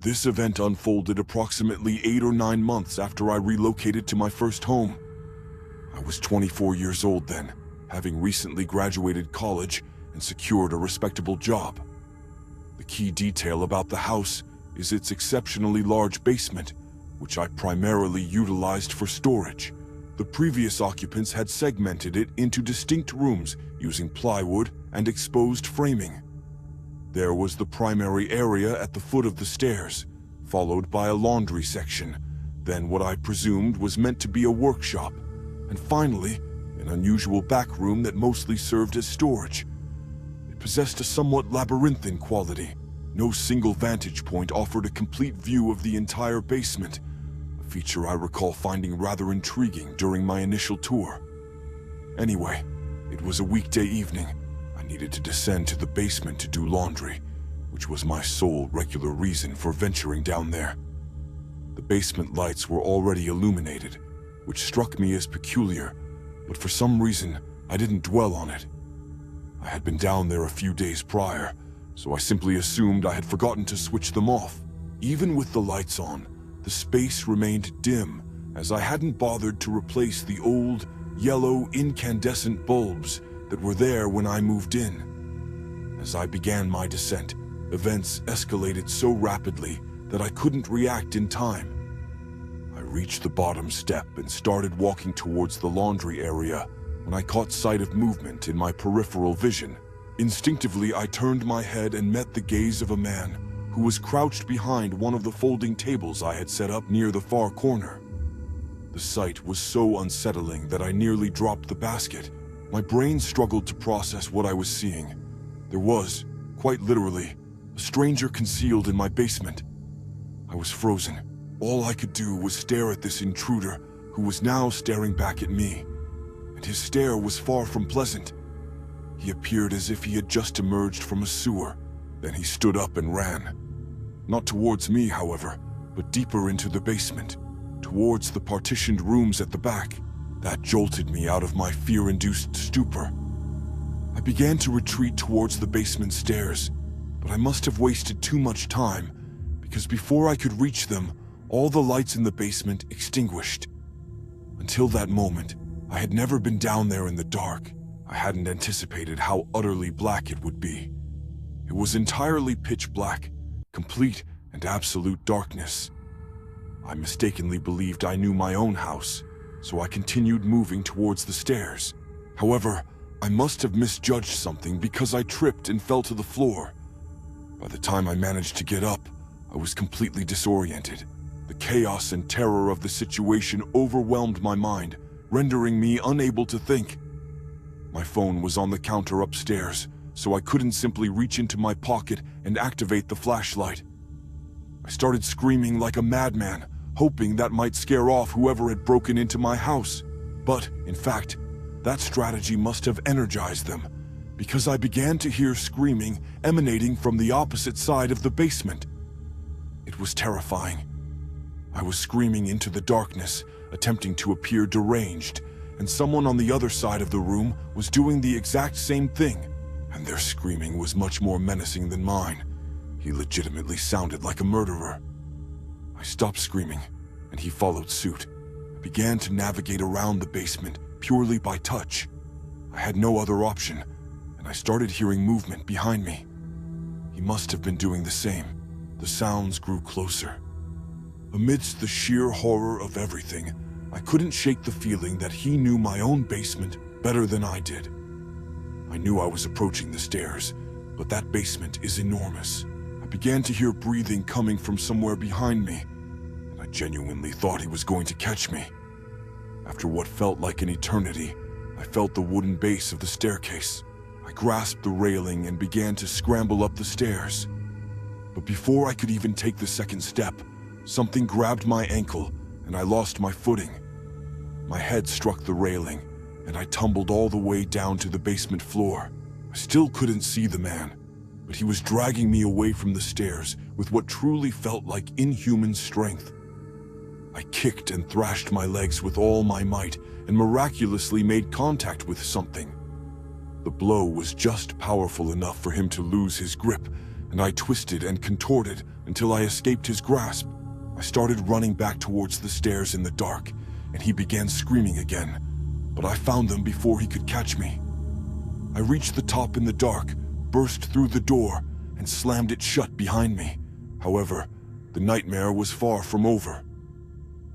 This event unfolded approximately 8 or 9 months after I relocated to my first home. I was 24 years old then, having recently graduated college and secured a respectable job. The key detail about the house is its exceptionally large basement, which I primarily utilized for storage. The previous occupants had segmented it into distinct rooms using plywood and exposed framing. There was the primary area at the foot of the stairs, followed by a laundry section, then what I presumed was meant to be a workshop, and finally, an unusual back room that mostly served as storage. It possessed a somewhat labyrinthine quality. No single vantage point offered a complete view of the entire basement, a feature I recall finding rather intriguing during my initial tour. Anyway, it was a weekday evening. I needed to descend to the basement to do laundry, which was my sole regular reason for venturing down there. The basement lights were already illuminated, which struck me as peculiar, but for some reason, I didn't dwell on it. I had been down there a few days prior, so I simply assumed I had forgotten to switch them off. Even with the lights on, the space remained dim, as I hadn't bothered to replace the old, yellow, incandescent bulbs that were there when I moved in. As I began my descent, events escalated so rapidly that I couldn't react in time. I reached the bottom step and started walking towards the laundry area when I caught sight of movement in my peripheral vision. Instinctively, I turned my head and met the gaze of a man who was crouched behind one of the folding tables I had set up near the far corner. The sight was so unsettling that I nearly dropped the basket. My brain struggled to process what I was seeing. There was, quite literally, a stranger concealed in my basement. I was frozen. All I could do was stare at this intruder who was now staring back at me. And his stare was far from pleasant. He appeared as if he had just emerged from a sewer. Then he stood up and ran. Not towards me, however, but deeper into the basement, towards the partitioned rooms at the back. That jolted me out of my fear-induced stupor. I began to retreat towards the basement stairs, but I must have wasted too much time, because before I could reach them, all the lights in the basement extinguished. Until that moment, I had never been down there in the dark. I hadn't anticipated how utterly black it would be. It was entirely pitch black, complete and absolute darkness. I mistakenly believed I knew my own house, so I continued moving towards the stairs. However, I must have misjudged something because I tripped and fell to the floor. By the time I managed to get up, I was completely disoriented. The chaos and terror of the situation overwhelmed my mind, rendering me unable to think. My phone was on the counter upstairs, so I couldn't simply reach into my pocket and activate the flashlight. I started screaming like a madman, hoping that might scare off whoever had broken into my house. But, in fact, that strategy must have energized them, because I began to hear screaming emanating from the opposite side of the basement. It was terrifying. I was screaming into the darkness, attempting to appear deranged, and someone on the other side of the room was doing the exact same thing, and their screaming was much more menacing than mine. He legitimately sounded like a murderer. I stopped screaming, and he followed suit. I began to navigate around the basement purely by touch. I had no other option, and I started hearing movement behind me. He must have been doing the same. The sounds grew closer. Amidst the sheer horror of everything, I couldn't shake the feeling that he knew my own basement better than I did. I knew I was approaching the stairs, but that basement is enormous. I began to hear breathing coming from somewhere behind me, and I genuinely thought he was going to catch me. After what felt like an eternity, I felt the wooden base of the staircase. I grasped the railing and began to scramble up the stairs. But before I could even take the second step, something grabbed my ankle, and I lost my footing. My head struck the railing, and I tumbled all the way down to the basement floor. I still couldn't see the man, but he was dragging me away from the stairs with what truly felt like inhuman strength. I kicked and thrashed my legs with all my might and miraculously made contact with something. The blow was just powerful enough for him to lose his grip, and I twisted and contorted until I escaped his grasp. I started running back towards the stairs in the dark, and he began screaming again, but I found them before he could catch me. I reached the top in the dark, burst through the door, and slammed it shut behind me. However, the nightmare was far from over.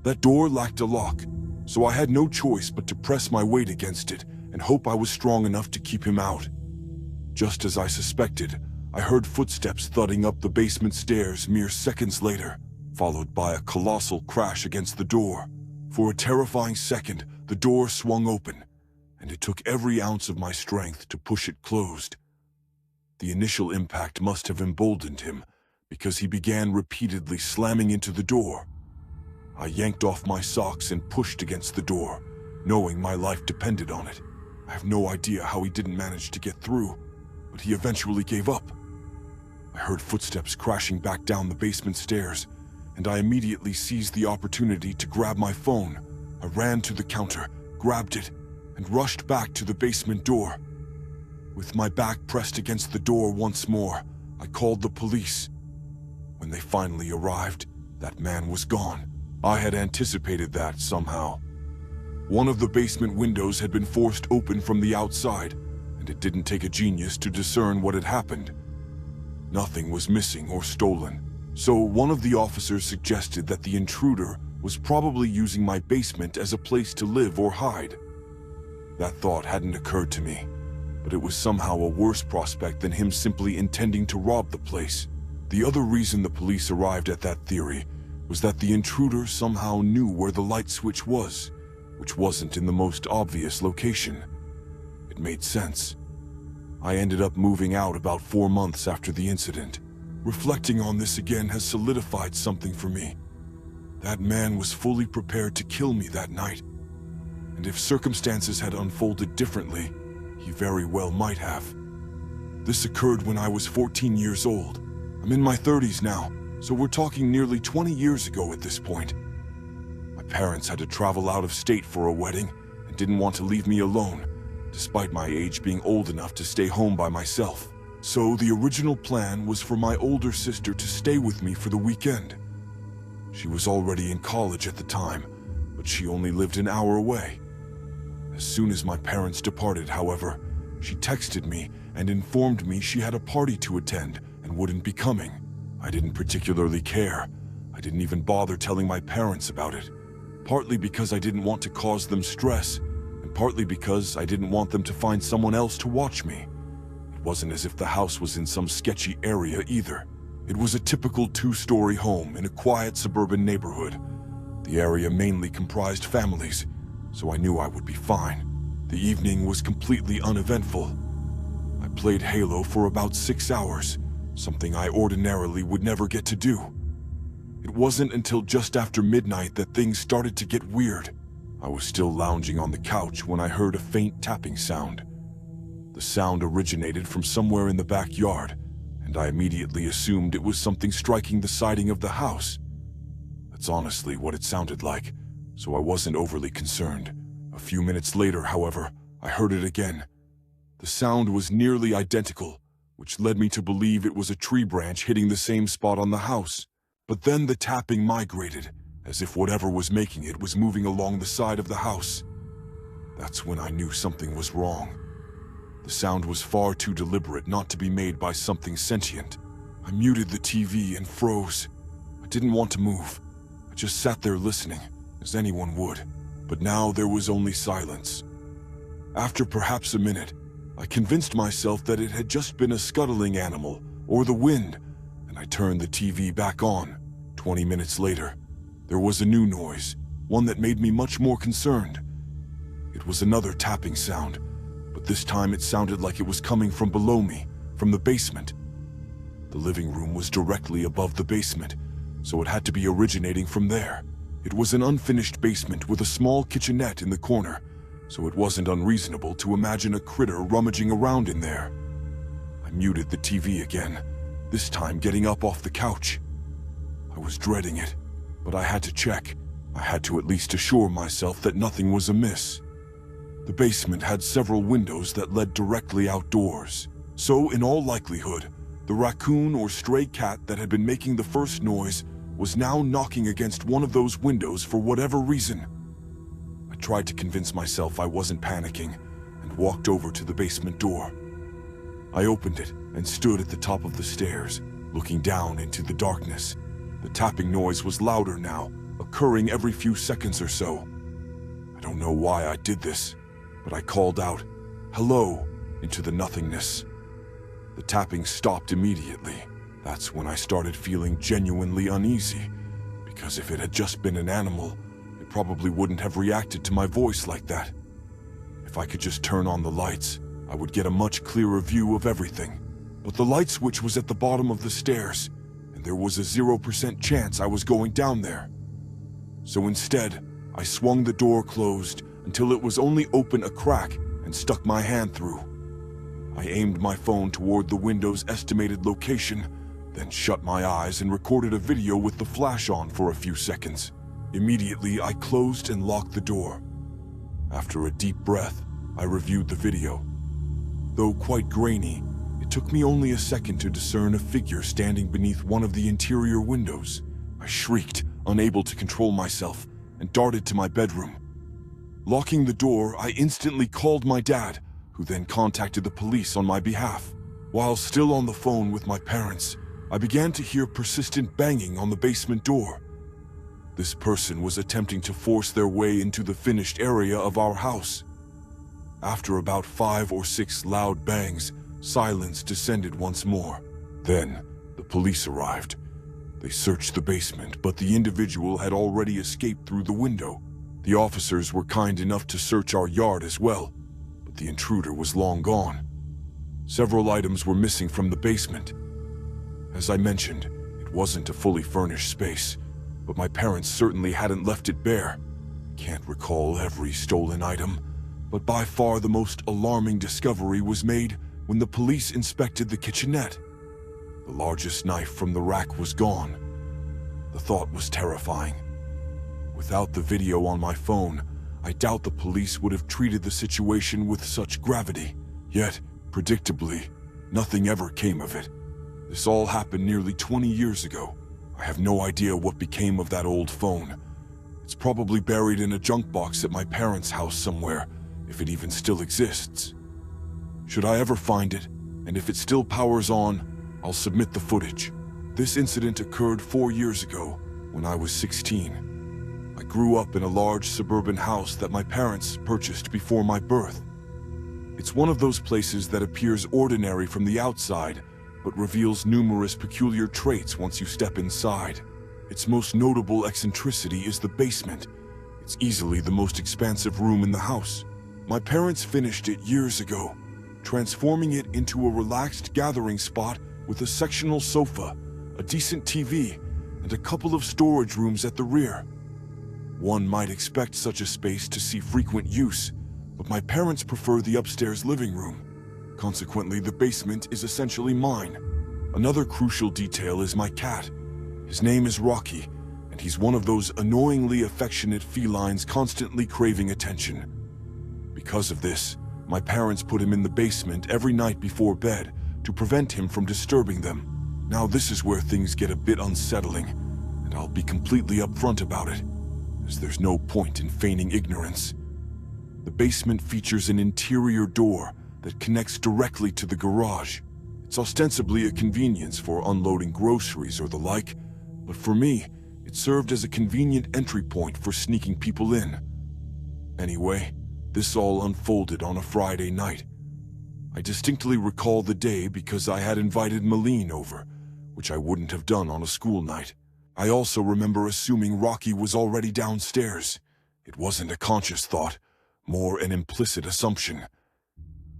That door lacked a lock, so I had no choice but to press my weight against it and hope I was strong enough to keep him out. Just as I suspected, I heard footsteps thudding up the basement stairs mere seconds later, followed by a colossal crash against the door. For a terrifying second, the door swung open, and it took every ounce of my strength to push it closed. The initial impact must have emboldened him, because he began repeatedly slamming into the door. I yanked off my socks and pushed against the door, knowing my life depended on it. I have no idea how he didn't manage to get through, but he eventually gave up. I heard footsteps crashing back down the basement stairs, and I immediately seized the opportunity to grab my phone. I ran to the counter, grabbed it, and rushed back to the basement door. With my back pressed against the door once more, I called the police. When they finally arrived, that man was gone. I had anticipated that somehow. One of the basement windows had been forced open from the outside, and it didn't take a genius to discern what had happened. Nothing was missing or stolen, so one of the officers suggested that the intruder was probably using my basement as a place to live or hide. That thought hadn't occurred to me, but it was somehow a worse prospect than him simply intending to rob the place. The other reason the police arrived at that theory was that the intruder somehow knew where the light switch was, which wasn't in the most obvious location. It made sense. I ended up moving out about 4 months after the incident. Reflecting on this again has solidified something for me. That man was fully prepared to kill me that night, and if circumstances had unfolded differently, he very well might have. This occurred when I was 14 years old. I'm in my 30s now, so we're talking nearly 20 years ago at this point. My parents had to travel out of state for a wedding and didn't want to leave me alone, despite my age being old enough to stay home by myself. So the original plan was for my older sister to stay with me for the weekend. She was already in college at the time, but she only lived an hour away. As soon as my parents departed, however, she texted me and informed me she had a party to attend and wouldn't be coming. I didn't particularly care. I didn't even bother telling my parents about it, partly because I didn't want to cause them stress, and partly because I didn't want them to find someone else to watch me. It wasn't as if the house was in some sketchy area either. It was a typical 2-story home in a quiet suburban neighborhood. The area mainly comprised families, so I knew I would be fine. The evening was completely uneventful. I played Halo for about 6 hours, something I ordinarily would never get to do. It wasn't until just after midnight that things started to get weird. I was still lounging on the couch when I heard a faint tapping sound. The sound originated from somewhere in the backyard, and I immediately assumed it was something striking the siding of the house. That's honestly what it sounded like, so I wasn't overly concerned. A few minutes later, however, I heard it again. The sound was nearly identical, which led me to believe it was a tree branch hitting the same spot on the house. But then the tapping migrated, as if whatever was making it was moving along the side of the house. That's when I knew something was wrong. The sound was far too deliberate not to be made by something sentient. I muted the TV and froze. I didn't want to move. I just sat there listening, as anyone would. But now there was only silence. After perhaps a minute, I convinced myself that it had just been a scuttling animal, or the wind, and I turned the TV back on. 20 minutes later, there was a new noise, one that made me much more concerned. It was another tapping sound, but this time it sounded like it was coming from below me, from the basement. The living room was directly above the basement, so it had to be originating from there. It was an unfinished basement with a small kitchenette in the corner, so it wasn't unreasonable to imagine a critter rummaging around in there. I muted the TV again, this time getting up off the couch. I was dreading it, but I had to check. I had to at least assure myself that nothing was amiss. The basement had several windows that led directly outdoors, so in all likelihood, The raccoon or stray cat that had been making the first noise was now knocking against one of those windows for whatever reason. I tried to convince myself I wasn't panicking and walked over to the basement door. I opened it and stood at the top of the stairs, looking down into the darkness. The tapping noise was louder now, occurring every few seconds or so. I don't know why I did this, but I called out, "Hello," into the nothingness. The tapping stopped immediately. That's when I started feeling genuinely uneasy, because if it had just been an animal, it probably wouldn't have reacted to my voice like that. If I could just turn on the lights, I would get a much clearer view of everything. But the light switch was at the bottom of the stairs, and there was a 0% chance I was going down there. So instead, I swung the door closed until it was only open a crack and stuck my hand through. I aimed my phone toward the window's estimated location, then shut my eyes and recorded a video with the flash on for a few seconds. Immediately, I closed and locked the door. After a deep breath, I reviewed the video. Though quite grainy, it took me only a second to discern a figure standing beneath one of the interior windows. I shrieked, unable to control myself, and darted to my bedroom. Locking the door, I instantly called my dad, who then contacted the police on my behalf. While still on the phone with my parents, I began to hear persistent banging on the basement door. This person was attempting to force their way into the finished area of our house. After about 5 or 6 loud bangs, silence descended once more. Then, the police arrived. They searched the basement, but the individual had already escaped through the window. The officers were kind enough to search our yard as well, but the intruder was long gone. Several items were missing from the basement. As I mentioned, it wasn't a fully furnished space, but my parents certainly hadn't left it bare. Can't recall every stolen item, but by far the most alarming discovery was made when the police inspected the kitchenette. The largest knife from the rack was gone. The thought was terrifying. Without the video on my phone, I doubt the police would have treated the situation with such gravity. Yet, predictably, nothing ever came of it. This all happened nearly 20 years ago. I have no idea what became of that old phone. It's probably buried in a junk box at my parents' house somewhere, if it even still exists. Should I ever find it, and if it still powers on, I'll submit the footage. This incident occurred 4 years ago, when I was 16. I grew up in a large suburban house that my parents purchased before my birth. It's one of those places that appears ordinary from the outside, but reveals numerous peculiar traits once you step inside. Its most notable eccentricity is the basement. It's easily the most expansive room in the house. My parents finished it years ago, transforming it into a relaxed gathering spot with a sectional sofa, a decent TV, and a couple of storage rooms at the rear. One might expect such a space to see frequent use, but my parents prefer the upstairs living room. Consequently, the basement is essentially mine. Another crucial detail is my cat. His name is Rocky, and he's one of those annoyingly affectionate felines constantly craving attention. Because of this, my parents put him in the basement every night before bed to prevent him from disturbing them. Now this is where things get a bit unsettling, and I'll be completely upfront about it, as there's no point in feigning ignorance. The basement features an interior door that connects directly to the garage. It's ostensibly a convenience for unloading groceries or the like, but for me, it served as a convenient entry point for sneaking people in. Anyway, this all unfolded on a Friday night. I distinctly recall the day because I had invited Malene over, which I wouldn't have done on a school night. I also remember assuming Rocky was already downstairs. It wasn't a conscious thought, more an implicit assumption.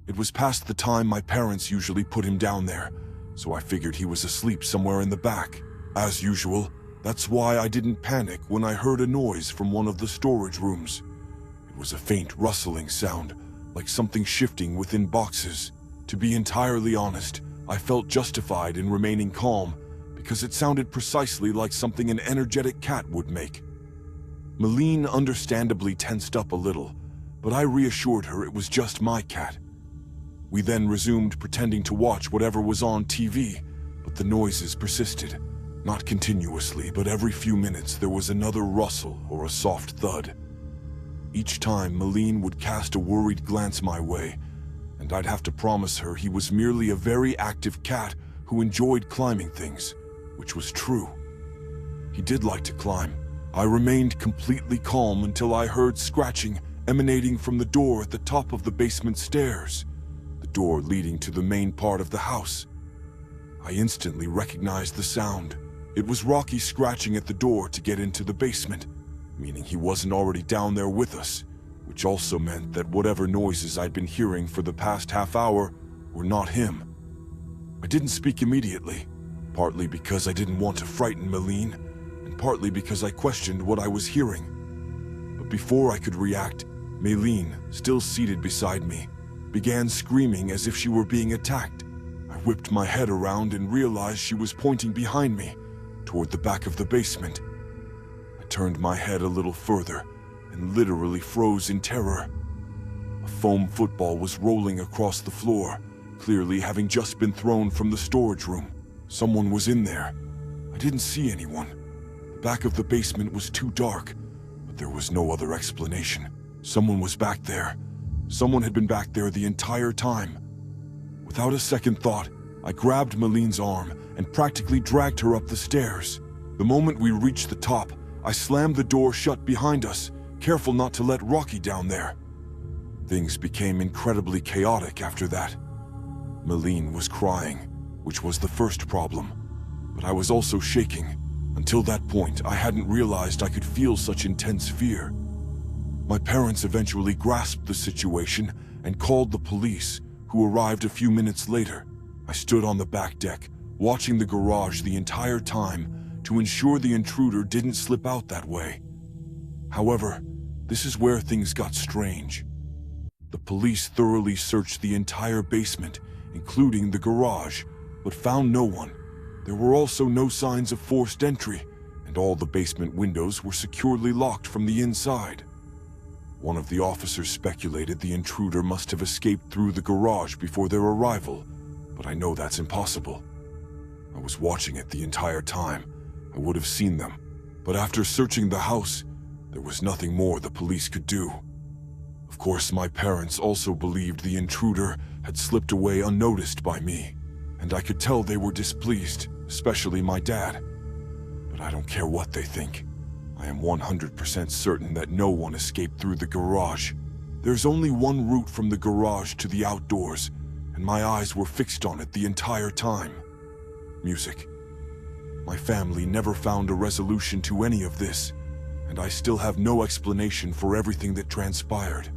It was past the time my parents usually put him down there, so I figured he was asleep somewhere in the back. As usual, that's why I didn't panic when I heard a noise from one of the storage rooms. It was a faint rustling sound, like something shifting within boxes. To be entirely honest, I felt justified in remaining calm, because it sounded precisely like something an energetic cat would make. Malene understandably tensed up a little, but I reassured her it was just my cat. We then resumed pretending to watch whatever was on TV, But the noises persisted, not continuously, but every few minutes there was another rustle or a soft thud. Each time, Malene would cast a worried glance my way, and I'd have to promise her he was merely a very active cat who enjoyed climbing things, which was true. He did like to climb. I remained completely calm until I heard scratching emanating from the door at the top of the basement stairs, the door leading to the main part of the house. I instantly recognized the sound. It was Rocky scratching at the door to get into the basement, meaning he wasn't already down there with us, which also meant that whatever noises I'd been hearing for the past half hour were not him. I didn't speak immediately, partly because I didn't want to frighten Malene, and partly because I questioned what I was hearing. But before I could react, Malene, still seated beside me, began screaming as if she were being attacked. I whipped my head around and realized she was pointing behind me, toward the back of the basement. I turned my head a little further and literally froze in terror. A foam football was rolling across the floor, clearly having just been thrown from the storage room. Someone was in there. I didn't see anyone. The back of the basement was too dark, but there was no other explanation. Someone was back there. Someone had been back there the entire time. Without a second thought, I grabbed Malene's arm and practically dragged her up the stairs. The moment we reached the top, I slammed the door shut behind us, careful not to let Rocky down there. Things became incredibly chaotic after that. Malene was crying, which was the first problem, but I was also shaking. Until that point, I hadn't realized I could feel such intense fear. My parents eventually grasped the situation and called the police, who arrived a few minutes later. I stood on the back deck, watching the garage the entire time to ensure the intruder didn't slip out that way. However, this is where things got strange. The police thoroughly searched the entire basement, including the garage, but found no one. There were also no signs of forced entry, and all the basement windows were securely locked from the inside. One of the officers speculated the intruder must have escaped through the garage before their arrival, but I know that's impossible. I was watching it the entire time. I would have seen them, but after searching the house, there was nothing more the police could do. Of course, my parents also believed the intruder had slipped away unnoticed by me, and I could tell they were displeased, especially my dad. But I don't care what they think. I am 100% certain that no one escaped through the garage. There's only one route from the garage to the outdoors, and my eyes were fixed on it the entire time. Music. My family never found a resolution to any of this, and I still have no explanation for everything that transpired.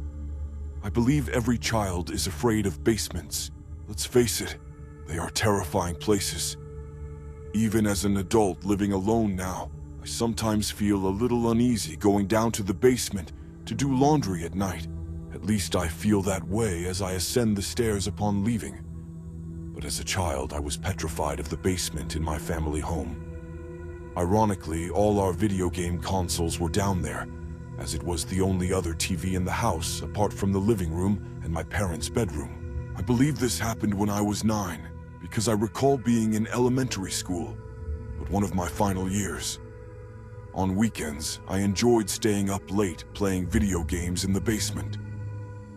I believe every child is afraid of basements. Let's face it, they are terrifying places. Even as an adult living alone now, I sometimes feel a little uneasy going down to the basement to do laundry at night. At least I feel that way as I ascend the stairs upon leaving. But as a child, I was petrified of the basement in my family home. Ironically, all our video game consoles were down there, as it was the only other TV in the house apart from the living room and my parents' bedroom. I believe this happened when I was 9, because I recall being in elementary school, but one of my final years. On weekends, I enjoyed staying up late playing video games in the basement.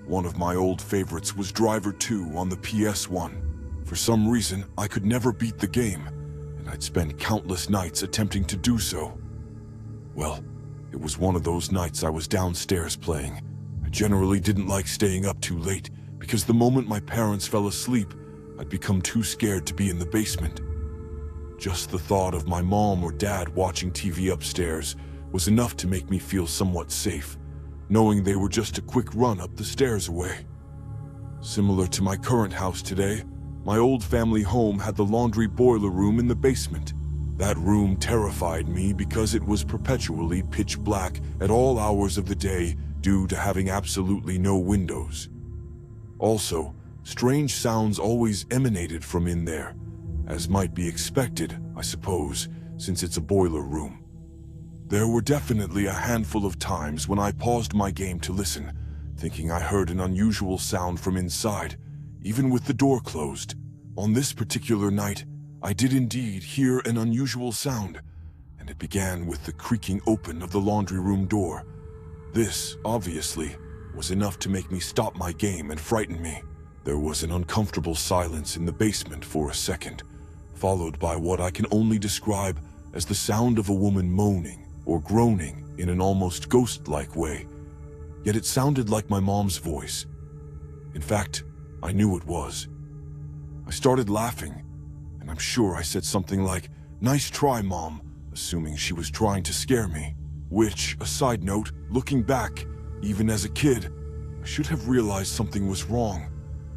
One of my old favorites was Driver 2 on the PS1. For some reason, I could never beat the game, and I'd spend countless nights attempting to do so. Well, it was one of those nights I was downstairs playing. I generally didn't like staying up too late, because the moment my parents fell asleep, I'd become too scared to be in the basement. Just the thought of my mom or dad watching TV upstairs was enough to make me feel somewhat safe, knowing they were just a quick run up the stairs away. Similar to my current house today, my old family home had the laundry boiler room in the basement. That room terrified me because it was perpetually pitch black at all hours of the day due to having absolutely no windows. Also, strange sounds always emanated from in there, as might be expected, I suppose, since it's a boiler room. There were definitely a handful of times when I paused my game to listen, thinking I heard an unusual sound from inside, even with the door closed. On this particular night, I did indeed hear an unusual sound, and it began with the creaking open of the laundry room door. This, obviously, was enough to make me stop my game and frighten me. There was an uncomfortable silence in the basement for a second, followed by what I can only describe as the sound of a woman moaning or groaning in an almost ghost-like way. Yet it sounded like my mom's voice. In fact, I knew it was. I started laughing, and I'm sure I said something like, "Nice try, Mom," assuming she was trying to scare me. Which, a side note, looking back, even as a kid, I should have realized something was wrong,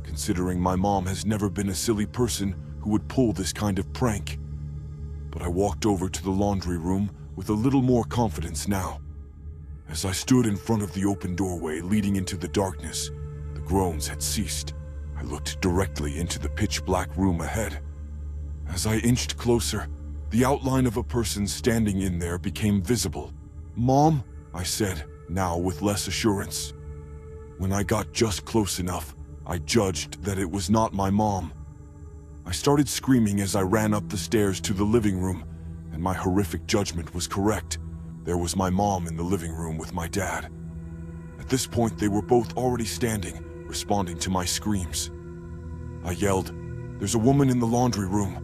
considering my mom has never been a silly person who would pull this kind of prank. But I walked over to the laundry room with a little more confidence now. As I stood in front of the open doorway leading into the darkness, the groans had ceased. I looked directly into the pitch-black room ahead. As I inched closer, the outline of a person standing in there became visible. "Mom," I said, now with less assurance. When I got just close enough, I judged that it was not my mom. I started screaming as I ran up the stairs to the living room, and my horrific judgment was correct. There was my mom in the living room with my dad. At this point, they were both already standing, responding to my screams. I yelled, "There's a woman in the laundry room."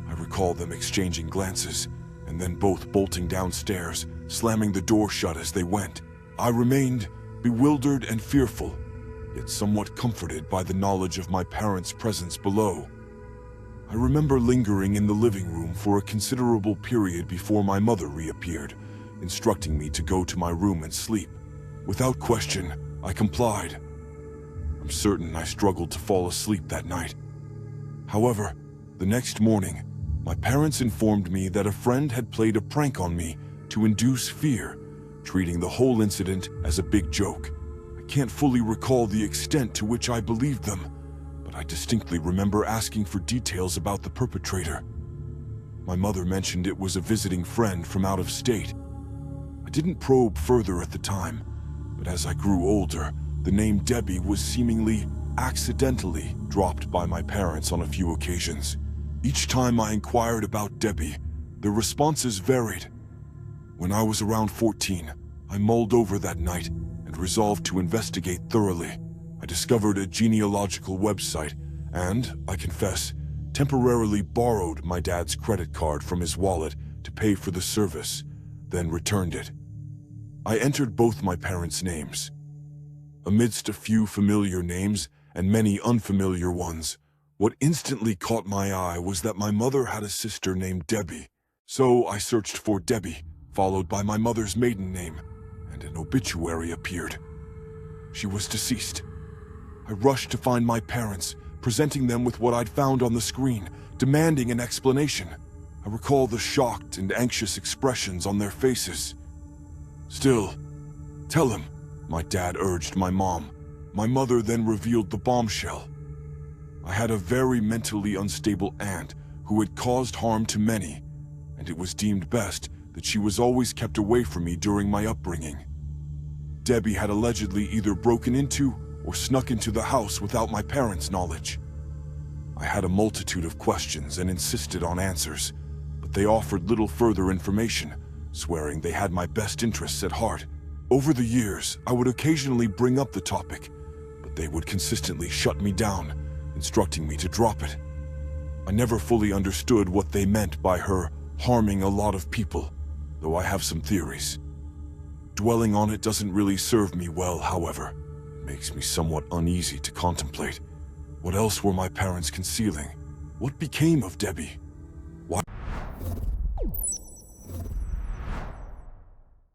I recall them exchanging glances, and then both bolting downstairs, slamming the door shut as they went. I remained bewildered and fearful, yet somewhat comforted by the knowledge of my parents' presence below. I remember lingering in the living room for a considerable period before my mother reappeared, instructing me to go to my room and sleep. Without question, I complied. I'm certain I struggled to fall asleep that night. However, the next morning, my parents informed me that a friend had played a prank on me to induce fear, treating the whole incident as a big joke. I can't fully recall the extent to which I believed them, but I distinctly remember asking for details about the perpetrator. My mother mentioned it was a visiting friend from out of state. I didn't probe further at the time, but as I grew older, the name Debbie was seemingly accidentally dropped by my parents on a few occasions. Each time I inquired about Debbie, their responses varied. When I was around 14, I mulled over that night and resolved to investigate thoroughly. I discovered a genealogical website and, I confess, temporarily borrowed my dad's credit card from his wallet to pay for the service, then returned it. I entered both my parents' names. Amidst a few familiar names and many unfamiliar ones, what instantly caught my eye was that my mother had a sister named Debbie. So I searched for Debbie, followed by my mother's maiden name, and an obituary appeared. She was deceased. I rushed to find my parents, presenting them with what I'd found on the screen, demanding an explanation. I recall the shocked and anxious expressions on their faces. "Still, tell him," my dad urged my mom. My mother then revealed the bombshell. I had a very mentally unstable aunt who had caused harm to many, and it was deemed best that she was always kept away from me during my upbringing. Debbie had allegedly either broken into or snuck into the house without my parents' knowledge. I had a multitude of questions and insisted on answers, but they offered little further information, swearing they had my best interests at heart. Over the years, I would occasionally bring up the topic, but they would consistently shut me down, instructing me to drop it. I never fully understood what they meant by her harming a lot of people, though I have some theories. Dwelling on it doesn't really serve me well, however. It makes me somewhat uneasy to contemplate. What else were my parents concealing? What became of Debbie? Why?